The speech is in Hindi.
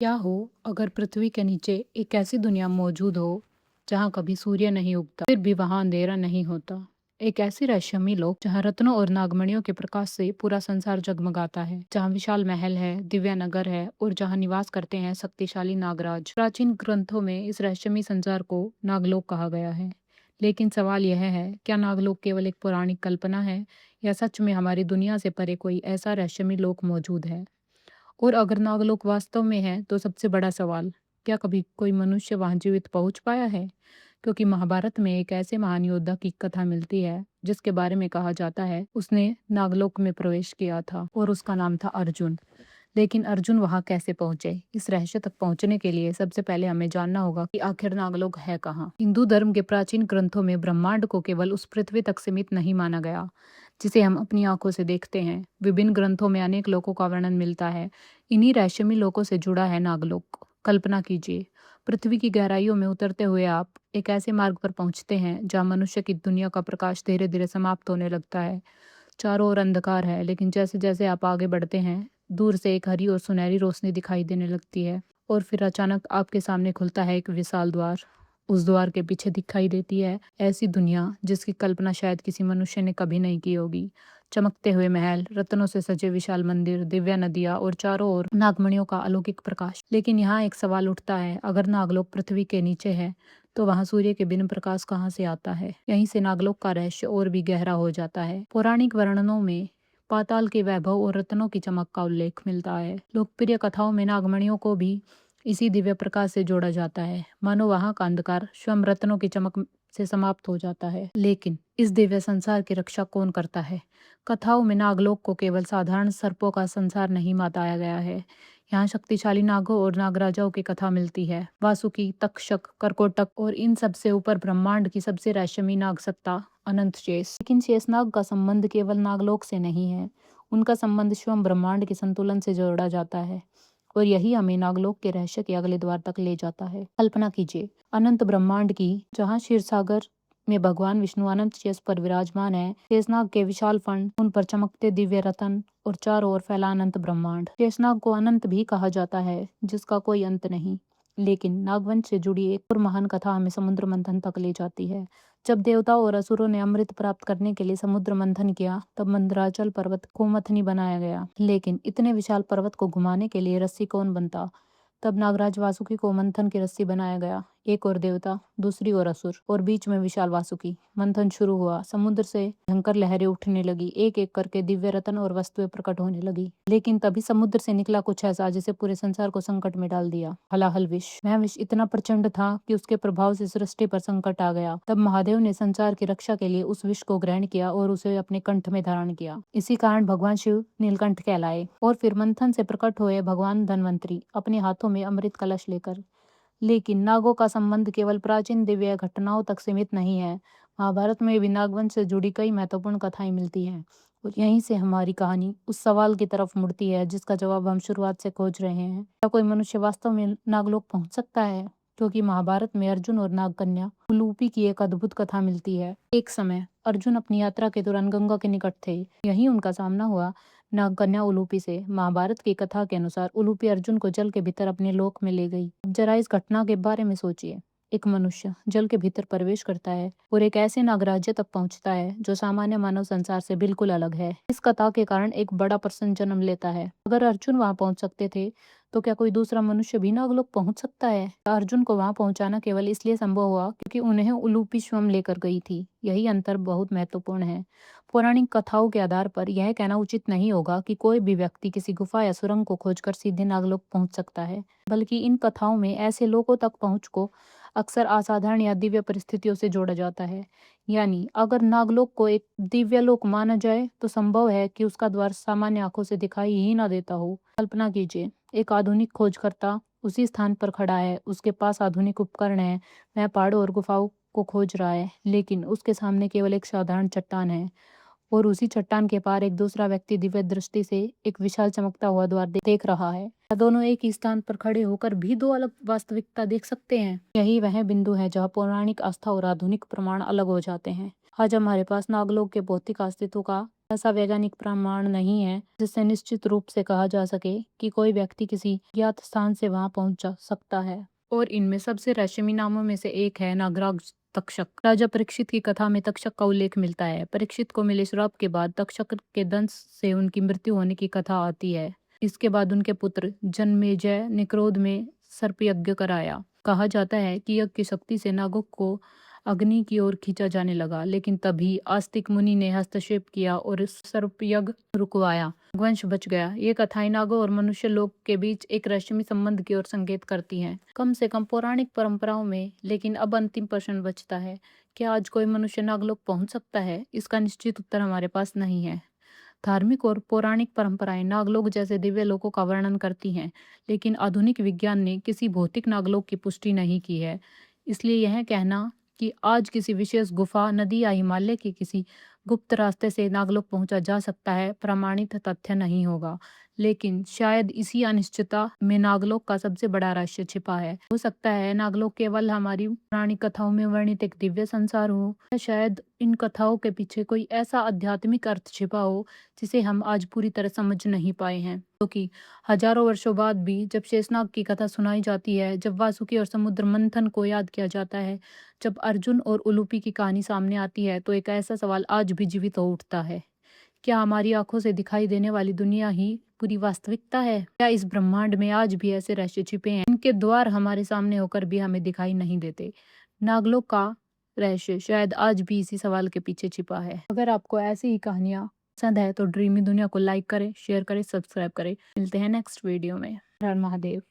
क्या हो अगर पृथ्वी के नीचे एक ऐसी दुनिया मौजूद हो जहाँ कभी सूर्य नहीं उगता, फिर भी वहाँ अंधेरा नहीं होता। एक ऐसी रहस्यमयी लोक जहाँ रत्नों और नागमणियों के प्रकाश से पूरा संसार जगमगाता है, जहाँ विशाल महल है, दिव्य नगर है और जहाँ निवास करते हैं शक्तिशाली नागराज। प्राचीन ग्रंथों में इस रहस्यमयी संसार को नागलोक कहा गया है। लेकिन सवाल यह है, क्या नागलोक केवल एक पौराणिक कल्पना है या सच में हमारी दुनिया से परे कोई ऐसा रहस्यमयी लोक मौजूद है? और अगर नागलोक वास्तव में है तो सबसे बड़ा सवाल, क्या कभी कोई मनुष्य वहां जीवित पहुंच पाया है? क्योंकि महाभारत में एक ऐसे महान योद्धा की कथा मिलती है जिसके बारे में कहा जाता है उसने नागलोक में प्रवेश किया था और उसका नाम था अर्जुन। लेकिन अर्जुन वहां कैसे पहुंचे? इस रहस्य तक पहुंचने के लिए सबसे पहले हमें जानना होगा कि आखिर नागलोक है कहाँ। हिंदू धर्म के प्राचीन ग्रंथों में ब्रह्मांड को केवल उस पृथ्वी तक सीमित नहीं माना गया जिसे हम अपनी आंखों से देखते हैं। विभिन्न ग्रंथों में अनेक लोकों का वर्णन मिलता है। इन्हीं रहस्यमयी लोकों से जुड़ा है नागलोक। कल्पना कीजिए, पृथ्वी की गहराइयों में उतरते हुए आप एक ऐसे मार्ग पर पहुंचते हैं जहां मनुष्य की दुनिया का प्रकाश धीरे धीरे समाप्त होने लगता है। चारों ओर अंधकार है, लेकिन जैसे जैसे आप आगे बढ़ते हैं, दूर से एक हरी और सुनहरी रोशनी दिखाई देने लगती है और फिर अचानक आपके सामने खुलता है एक विशाल द्वार। उस द्वार के पीछे दिखाई देती है ऐसी दुनिया जिसकी कल्पना शायद किसी मनुष्य ने कभी नहीं की होगी। चमकते हुए महल, रत्नों से सजे विशाल मंदिर, दिव्य नदियां और चारों ओर नागमणियों का अलौकिक प्रकाश। लेकिन यहाँ एक सवाल उठता है, अगर नागलोक पृथ्वी के नीचे है तो वहां सूर्य के बिन प्रकाश कहाँ से आता है? यहीं से नागलोक का रहस्य और भी गहरा हो जाता है। पौराणिक वर्णनों में पाताल के वैभव और रत्नों की चमक का उल्लेख मिलता है। लोकप्रिय कथाओं में नागमणियों को भी इसी दिव्य प्रकाश से जोड़ा जाता है, मानो वहां का अंधकार स्वयं रत्नों की चमक से समाप्त हो जाता है। लेकिन इस दिव्य संसार की रक्षा कौन करता है? कथाओं में नागलोक को केवल साधारण सर्पों का संसार नहीं बताया गया है। यहाँ शक्तिशाली नागों और नागराजाओं की कथा मिलती है। वासुकी, तक्षक, करकोटक और इन सबसे ऊपर ब्रह्मांड की सबसे रहस्यमयी नाग सत्ता अनंत शेष। लेकिन शेषनाग का संबंध केवल नागलोक से नहीं है, उनका संबंध स्वयं ब्रह्मांड के संतुलन से जोड़ा जाता है और यही हमें नागलोक के रहस्य के अगले द्वार तक ले जाता है। कल्पना कीजिए, अनंत ब्रह्मांड की, जहाँ क्षीर सागर में भगवान विष्णु अनंत शेष पर विराजमान है। शेषनाग के विशाल फण, उन पर चमकते दिव्य रतन और चारों ओर फैला अनंत ब्रह्मांड। शेषनाग को अनंत भी कहा जाता है, जिसका कोई अंत नहीं। लेकिन नागवंश से जुड़ी एक और महान कथा हमें समुद्र मंथन तक ले जाती है। जब देवताओं और असुरों ने अमृत प्राप्त करने के लिए समुद्र मंथन किया, तब मंदराचल पर्वत को मथनी बनाया गया। लेकिन इतने विशाल पर्वत को घुमाने के लिए रस्सी कौन बनता? तब नागराज वासुकी को मंथन की रस्सी बनाया गया। एक और देवता, दूसरी ओर असुर और बीच में विशाल वासुकी। मंथन शुरू हुआ, समुद्र से भयंकर लहरें उठने लगी, एक एक करके दिव्य रतन और वस्तुएं प्रकट होने लगी। लेकिन तभी समुद्र से निकला कुछ ऐसा जिसे पूरे संसार को संकट में डाल दिया। हलाहल विष। वह विष इतना प्रचंड था कि उसके प्रभाव से सृष्टि पर संकट आ गया। तब महादेव ने संसार की रक्षा के लिए उस विष को ग्रहण किया और उसे अपने कंठ में धारण किया। इसी कारण भगवान शिव नीलकंठ कहलाए। और फिर मंथन से प्रकट हुए भगवान धन्वंतरी अपने हाथों में अमृत कलश लेकर। लेकिन नागों का संबंध केवल प्राचीन दिव्य घटनाओं तक सीमित नहीं है। महाभारत में भी नागवंश से जुड़ी कई महत्वपूर्ण कथाएं मिलती हैं और यहीं से हमारी कहानी उस सवाल की तरफ मुड़ती है जिसका जवाब हम शुरुआत से खोज रहे हैं। क्या कोई मनुष्य वास्तव में नागलोक पहुंच सकता है? क्योंकि महाभारत में अर्जुन और नागकन्या उलूपी की एक अद्भुत कथा मिलती है। एक समय अर्जुन अपनी यात्रा के दौरान गंगा के निकट थे। यहीं उनका सामना हुआ नागकन्या उलूपी से। महाभारत की कथा के अनुसार उलूपी अर्जुन को जल के भीतर अपने लोक में ले गई। अब जरा इस घटना के बारे में सोचिए। एक मनुष्य जल के भीतर प्रवेश करता है और एक ऐसे नागराज्य तक पहुंचता है जो सामान्य मानव संसार से बिल्कुल अलग है। इस कथा के कारण एक बड़ा प्रश्न जन्म लेता है, अगर अर्जुन वहां पहुंच सकते थे तो क्या कोई दूसरा मनुष्य भी नागलोक पहुंच सकता है? अर्जुन को वहां पहुंचाना केवल इसलिए संभव हुआ क्योंकि उन्हें उलूपी स्वयं लेकर गई थी। यही अंतर बहुत महत्वपूर्ण है। पौराणिक कथाओं के आधार पर यह कहना उचित नहीं होगा कि कोई भी व्यक्ति किसी गुफा या सुरंग को खोजकर सीधे नागलोक पहुंच सकता है, बल्कि इन कथाओं में ऐसे लोगों तक पहुंच को अक्सर असाधारण या दिव्य परिस्थितियों से जोड़ा जाता है। यानी अगर नागलोक को एक दिव्य लोक माना जाए तो संभव है कि उसका द्वार सामान्य आंखों से दिखाई ही ना देता हो। कल्पना कीजिए, एक आधुनिक खोजकर्ता उसी स्थान पर खड़ा है, उसके पास आधुनिक उपकरण है, वह पहाड़ों और गुफाओं को खोज रहा है, लेकिन उसके सामने केवल एक साधारण चट्टान है और उसी चट्टान के पार एक दूसरा व्यक्ति दिव्य दृष्टि से एक विशाल चमकता हुआ द्वार देख रहा है। क्या दोनों एक ही स्थान पर खड़े होकर भी दो अलग वास्तविकता देख सकते हैं? यही वह बिंदु है जहाँ पौराणिक आस्था और आधुनिक प्रमाण अलग हो जाते हैं। आज हमारे पास नागलोक के भौतिक अस्तित्व का ऐसा वैज्ञानिक प्रमाण नहीं है जिससे निश्चित रूप से कहा जा सके कि कोई व्यक्ति किसी ज्ञात स्थान से वहां पहुंच सकता है। और इनमें सबसे रहस्यमयी नामों में से एक है नागराज तक्षक। राजा परीक्षित की कथा में तक्षक का उल्लेख मिलता है। परीक्षित को मिले श्राप के बाद तक्षक के दंश से उनकी मृत्यु होने की कथा आती है। इसके बाद उनके पुत्र जन्मेजय ने क्रोध में सर्प यज्ञ कराया। कहा जाता है कि यज्ञ की शक्ति से नागों को अग्नि की ओर खींचा जाने लगा, लेकिन तभी आस्तिक मुनि ने हस्तक्षेप किया और सर्पयज्ञ रुकवाया। वंश बच गया। ये कथाएं नागों और मनुष्य लोक के बीच एक रहस्यमय संबंध की ओर संकेत करती हैं, कम से कम पौराणिक परंपराओं में। लेकिन अब अंतिम प्रश्न बचता है, क्या आज कोई मनुष्य नागलोक पहुंच सकता है? इसका निश्चित उत्तर हमारे पास नहीं है। धार्मिक और पौराणिक परंपराएं नागलोक जैसे दिव्य लोकों का वर्णन करती हैं, लेकिन आधुनिक विज्ञान ने किसी भौतिक नागलोक की पुष्टि नहीं की है। इसलिए यह कहना कि आज किसी विशेष गुफा, नदी या हिमालय के किसी गुप्त रास्ते से नागलोक पहुंचा जा सकता है प्रमाणित तथ्य नहीं होगा। लेकिन शायद इसी अनिश्चितता में नागलोक का सबसे बड़ा रहस्य छिपा है। हो सकता है नागलोक केवल हमारी पुरानी कथाओं में वर्णित एक दिव्य संसार हो, या शायद इन कथाओं के पीछे कोई ऐसा आध्यात्मिक अर्थ छिपा हो जिसे हम आज पूरी तरह समझ नहीं पाए हैं। क्योंकि हजारों वर्षों बाद भी जब शेषनाग की कथा सुनाई जाती है, जब वासुकी और समुद्र मंथन को याद किया जाता है, जब अर्जुन और उलूपी की कहानी सामने आती है, तो एक ऐसा सवाल आज भी जीवित हो उठता है, क्या हमारी आंखों से दिखाई देने वाली दुनिया ही पूरी वास्तविकता है? क्या इस ब्रह्मांड में आज भी ऐसे रहस्य छिपे हैं इनके द्वार हमारे सामने होकर भी हमें दिखाई नहीं देते? नागलोक का रहस्य शायद आज भी इसी सवाल के पीछे छिपा है। अगर आपको ऐसी ही कहानियां पसंद है तो ड्रीमी दुनिया को लाइक करें, शेयर करें, सब्सक्राइब करें। मिलते हैं नेक्स्ट वीडियो में। हर हर महादेव।